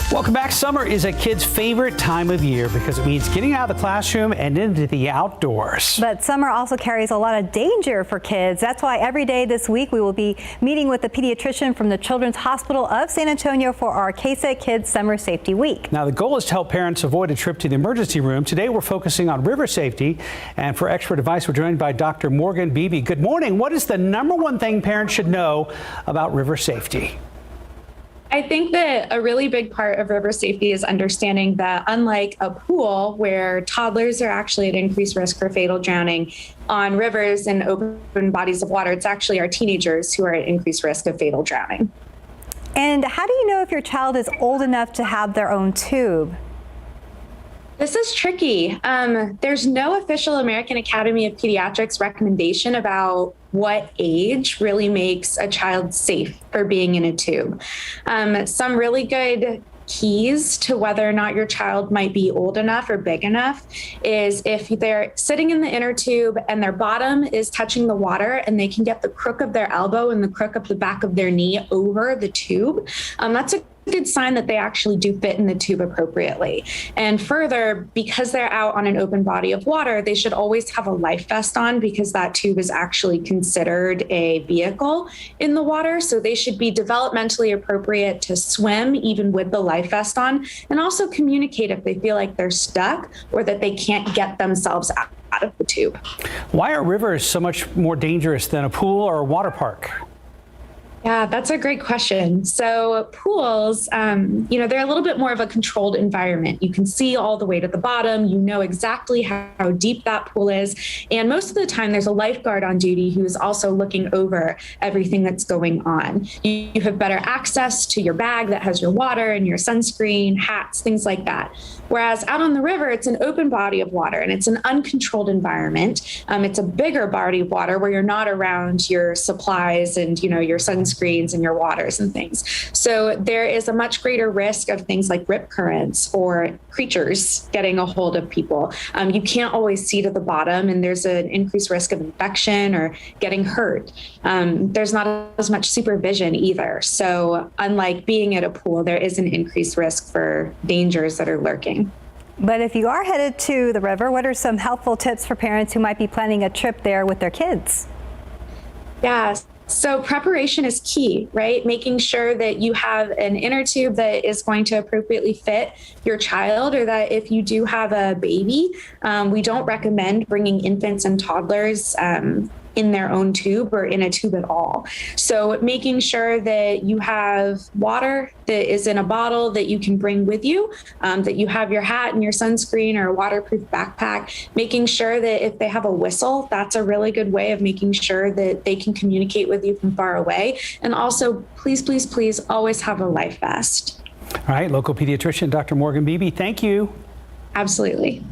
Welcome back. Summer is a kid's favorite time of year because it means getting out of the classroom and into the outdoors. But summer also carries a lot of danger for kids. That's why every day this week we will be meeting with the pediatrician from the Children's Hospital of San Antonio for our KSAT Kids Summer Safety Week. Now, the goal is to help parents avoid a trip to the emergency room. Today we're focusing on river safety, and for expert advice we're joined by Dr. Morgan Beebe. Good morning. What is the number one thing parents should know about river safety? I think that a really big part of river safety is understanding that unlike a pool where toddlers are actually at increased risk for fatal drowning, on rivers and open bodies of water, it's actually our teenagers who are at increased risk of fatal drowning. And how do you know if your child is old enough to have their own tube? This is tricky. There's no official American Academy of Pediatrics recommendation about what age really makes a child safe for being in a tube. Some really good keys to whether or not your child might be old enough or big enough is if they're sitting in the inner tube and their bottom is touching the water and they can get the crook of their elbow and the crook of the back of their knee over the tube. That's a good sign that they actually do fit in the tube appropriately. And further, because they're out on an open body of water, they should always have a life vest on because that tube is actually considered a vehicle in the water. So they should be developmentally appropriate to swim even with the life vest on, and also communicate if they feel like they're stuck or that they can't get themselves out of the tube. Why are rivers so much more dangerous than a pool or a water park? Yeah, that's a great question. So pools, they're a little bit more of a controlled environment. You can see all the way to the bottom. You know exactly how deep that pool is. And most of the time, there's a lifeguard on duty who is also looking over everything that's going on. You have better access to your bag that has your water and your sunscreen, hats, things like that. Whereas out on the river, it's an open body of water and it's an uncontrolled environment. It's a bigger body of water where you're not around your supplies and, your sunscreens and your waters and things. So there is a much greater risk of things like rip currents or creatures getting a hold of people. You can't always see to the bottom, and there's an increased risk of infection or getting hurt. There's not as much supervision either. So unlike being at a pool, there is an increased risk for dangers that are lurking. But if you are headed to the river, what are some helpful tips for parents who might be planning a trip there with their kids? Yeah. So preparation is key, right? Making sure that you have an inner tube that is going to appropriately fit your child, or that if you do have a baby, we don't recommend bringing infants and toddlers in their own tube or in a tube at all. So making sure that you have water that is in a bottle that you can bring with you, that you have your hat and your sunscreen or a waterproof backpack, making sure that if they have a whistle, that's a really good way of making sure that they can communicate with you from far away. And also, please, please, please always have a life vest. All right, local pediatrician Dr. Morgan Beebe, thank you. Absolutely.